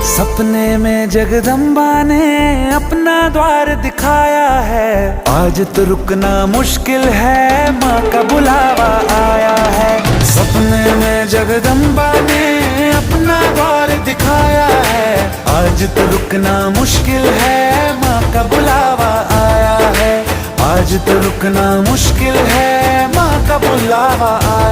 सपने में जगदम्बा ने अपना द्वार दिखाया है। आज तो रुकना मुश्किल है, माँ का बुलावा आया है। सपने में जगदम्बा ने अपना द्वार दिखाया है। आज तो रुकना मुश्किल है, माँ का बुलावा आया है। आज तो रुकना मुश्किल है, माँ का बुलावा आया है।